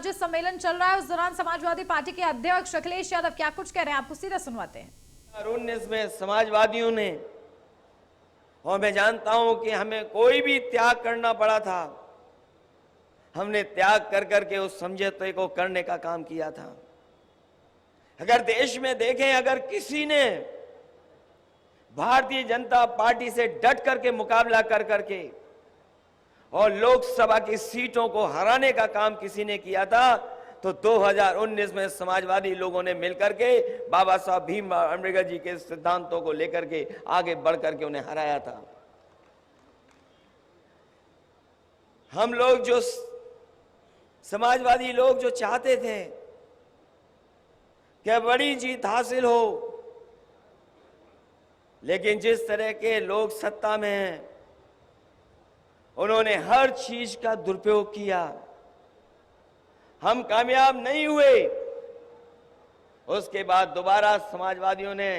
राज्य सम्मेलन चल रहा है, उस दौरान समाजवादी पार्टी के अध्यक्ष अखिलेश यादव क्या कुछ कह रहे हैं, आपको सीधा सुनवाते हैं। 2019 में समाजवादियों ने, और मैं जानता हूं कि हमें कोई भी त्याग करना पड़ा था, हमने त्याग कर करके उस समझौते को करने का काम किया था। अगर देश में देखें, अगर किसी ने भारतीय जनता पार्टी से डट करके मुकाबला कर करके और लोकसभा की सीटों को हराने का काम किसी ने किया था, तो 2019 में समाजवादी लोगों ने मिलकर के बाबा साहब भीमराव अम्बेडकर जी के सिद्धांतों को लेकर के आगे बढ़ करके उन्हें हराया था। हम लोग जो समाजवादी लोग जो चाहते थे कि बड़ी जीत हासिल हो, लेकिन जिस तरह के लोग सत्ता में हैं, उन्होंने हर चीज का दुरुपयोग किया, हम कामयाब नहीं हुए। उसके बाद दोबारा समाजवादियों ने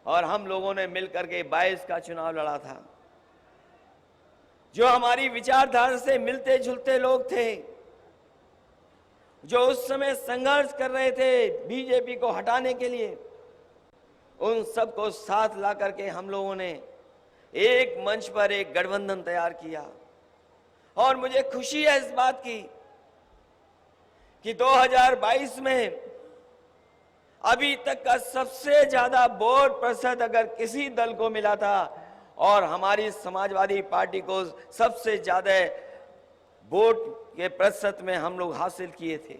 और हम लोगों ने मिलकर के 22 का चुनाव लड़ा था। जो हमारी विचारधारा से मिलते जुलते लोग थे, जो उस समय संघर्ष कर रहे थे बीजेपी को हटाने के लिए, उन सबको साथ ला करके हम लोगों ने एक मंच पर एक गठबंधन तैयार किया। और मुझे खुशी है इस बात की कि 2022 में अभी तक का सबसे ज्यादा वोट प्रतिशत अगर किसी दल को मिला था, और हमारी समाजवादी पार्टी को सबसे ज्यादा वोट के प्रतिशत में हम लोग हासिल किए थे।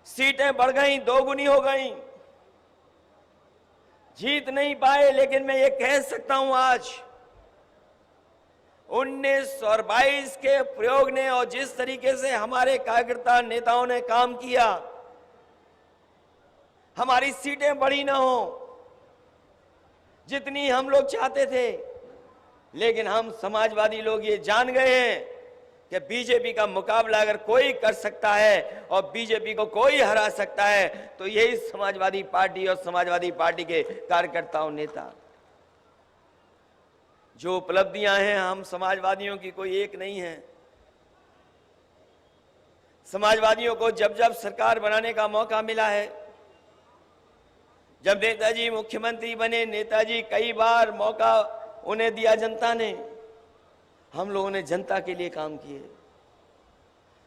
सीटें बढ़ गई, दोगुनी हो गई। जीत नहीं पाए, लेकिन मैं ये कह सकता हूं आज 19 और 22 के प्रयोग ने और जिस तरीके से हमारे कार्यकर्ता नेताओं ने काम किया, हमारी सीटें बढ़ी ना हो जितनी हम लोग चाहते थे, लेकिन हम समाजवादी लोग ये जान गए हैं कि बीजेपी का मुकाबला अगर कोई कर सकता है और बीजेपी को कोई हरा सकता है, तो यही समाजवादी पार्टी और समाजवादी पार्टी के कार्यकर्ताओं नेता। जो उपलब्धियां हैं हम समाजवादियों की कोई एक नहीं है। समाजवादियों को जब जब सरकार बनाने का मौका मिला है, जब नेताजी मुख्यमंत्री बने, नेताजी कई बार मौका उन्हें दिया जनता ने, हम लोगों ने जनता के लिए काम किए।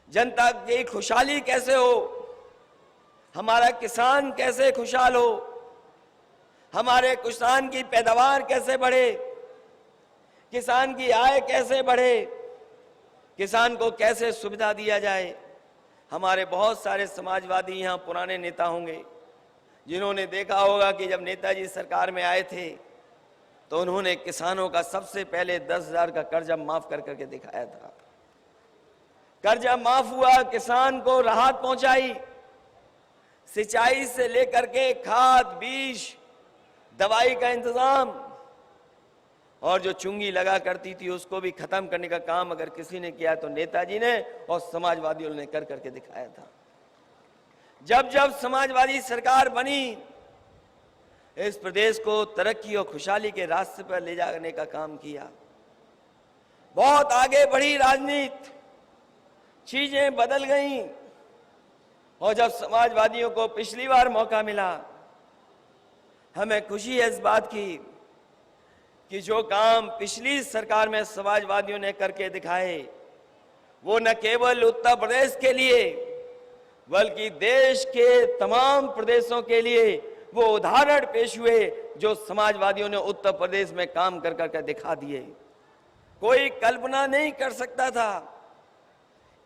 जनता की खुशहाली कैसे हो, हमारा किसान कैसे खुशहाल हो, हमारे किसान की पैदावार कैसे बढ़े, किसान की आय कैसे बढ़े, किसान को कैसे सुविधा दिया जाए। हमारे बहुत सारे समाजवादी यहाँ पुराने नेता होंगे जिन्होंने देखा होगा कि जब नेताजी सरकार में आए थे तो उन्होंने किसानों का सबसे पहले 10,000 का कर्जा माफ कर करके दिखाया था। कर्जा माफ हुआ, किसान को राहत पहुंचाई, सिंचाई से लेकर के खाद, बीज, दवाई का इंतजाम, और जो चुंगी लगा करती थी उसको भी खत्म करने का काम अगर किसी ने किया तो नेताजी ने और समाजवादियों ने कर करके दिखाया था। जब जब समाजवादी सरकार बनी, इस प्रदेश को तरक्की और खुशहाली के रास्ते पर ले जाने का काम किया। बहुत आगे बढ़ी राजनीति, चीजें बदल गईं, और जब समाजवादियों को पिछली बार मौका मिला, हमें खुशी है इस बात की कि जो काम पिछली सरकार में समाजवादियों ने करके दिखाए, वो न केवल उत्तर प्रदेश के लिए बल्कि देश के तमाम प्रदेशों के लिए वो उदाहरण पेश हुए जो समाजवादियों ने उत्तर प्रदेश में काम कर करके दिखा दिए। कोई कल्पना नहीं कर सकता था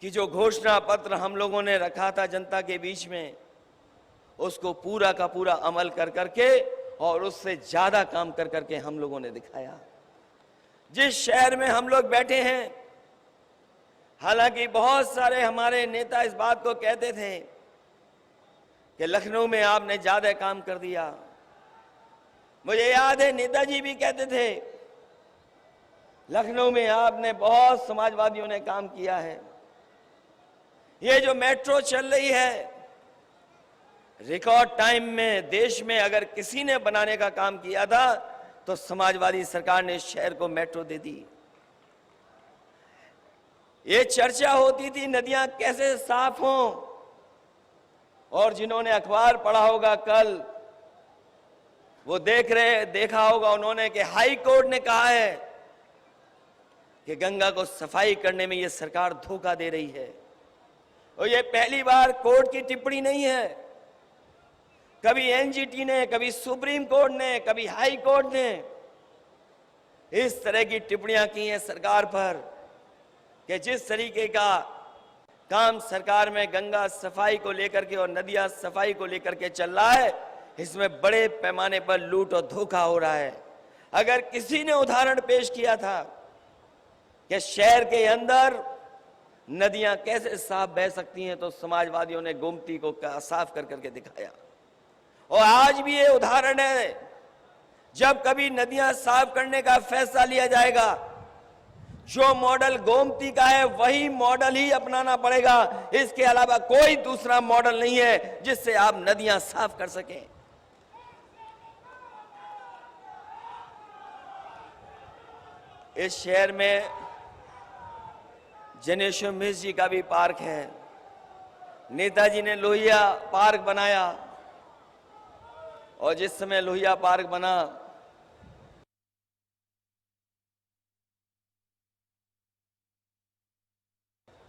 कि जो घोषणा पत्र हम लोगों ने रखा था जनता के बीच में, उसको पूरा का पूरा अमल कर करके और उससे ज्यादा काम कर करके हम लोगों ने दिखाया। जिस शहर में हम लोग बैठे हैं, हालांकि बहुत सारे हमारे नेता इस बात को कहते थे कि लखनऊ में आपने ज्यादा काम कर दिया। मुझे याद है नेताजी भी कहते थे लखनऊ में आपने बहुत समाजवादियों ने काम किया है। ये जो मेट्रो चल रही है, रिकॉर्ड टाइम में देश में अगर किसी ने बनाने का काम किया था तो समाजवादी सरकार ने शहर को मेट्रो दे दी। ये चर्चा होती थी नदियां कैसे साफ हों, और जिन्होंने अखबार पढ़ा होगा कल वो देखा होगा उन्होंने कि हाई कोर्ट ने कहा है कि गंगा को सफाई करने में ये सरकार धोखा दे रही है। और ये पहली बार कोर्ट की टिप्पणी नहीं है, कभी एनजीटी ने, कभी सुप्रीम कोर्ट ने, कभी हाई कोर्ट ने इस तरह की टिप्पणियां की हैं सरकार पर कि जिस तरीके का काम सरकार में गंगा सफाई को लेकर के और नदियां सफाई को लेकर के चल रहा है, इसमें बड़े पैमाने पर लूट और धोखा हो रहा है। अगर किसी ने उदाहरण पेश किया था कि शहर के अंदर नदियां कैसे साफ बह सकती हैं, तो समाजवादियों ने गोमती को साफ कर करके दिखाया। और आज भी ये उदाहरण है, जब कभी नदियां साफ करने का फैसला लिया जाएगा, जो मॉडल गोमती का है वही मॉडल ही अपनाना पड़ेगा। इसके अलावा कोई दूसरा मॉडल नहीं है जिससे आप नदियां साफ कर सकें। इस शहर में जनेश्वर मिश्र जी का भी पार्क है, नेताजी ने लोहिया पार्क बनाया, और जिस समय लोहिया पार्क बना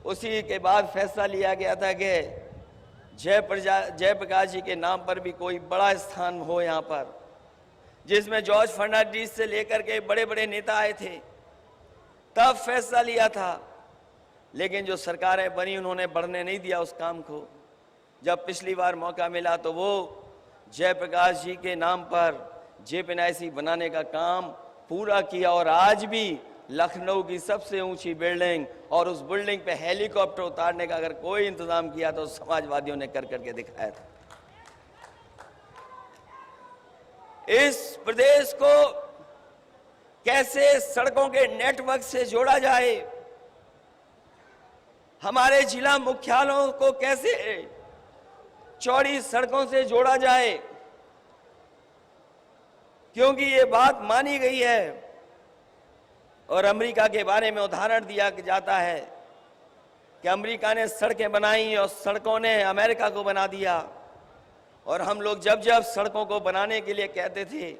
उसी के बाद फैसला लिया गया था कि जयप्रकाश जी के नाम पर भी कोई बड़ा स्थान हो यहाँ पर, जिसमें जॉर्ज फर्नांडिस से लेकर के बड़े बड़े नेता आए थे, तब फैसला लिया था। लेकिन जो सरकारें बनी उन्होंने बढ़ने नहीं दिया उस काम को। जब पिछली बार मौका मिला तो वो जयप्रकाश जी के नाम पर जेपीएनआईसी बनाने का काम पूरा किया, और आज भी लखनऊ की सबसे ऊंची बिल्डिंग और उस बिल्डिंग पे हेलीकॉप्टर उतारने का अगर कोई इंतजाम किया तो समाजवादियों ने कर करके दिखाया था। इस प्रदेश को कैसे सड़कों के नेटवर्क से जोड़ा जाए, हमारे जिला मुख्यालयों को कैसे चौड़ी सड़कों से जोड़ा जाए, क्योंकि ये बात मानी गई है। और अमेरिका के बारे में उदाहरण दिया जाता है कि अमेरिका ने सड़कें बनाई और सड़कों ने अमेरिका को बना दिया। और हम लोग जब जब सड़कों को बनाने के लिए कहते थे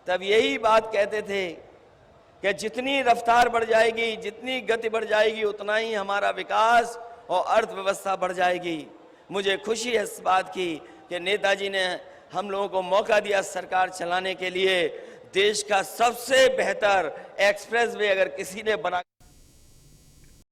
तब यही बात कहते थे कि जितनी रफ्तार बढ़ जाएगी, जितनी गति बढ़ जाएगी, उतना ही हमारा विकास और अर्थव्यवस्था बढ़ जाएगी। मुझे खुशी है इस बात की कि नेताजी ने हम लोगों को मौका दिया सरकार चलाने के लिए। देश का सबसे बेहतर एक्सप्रेस वे अगर किसी ने बना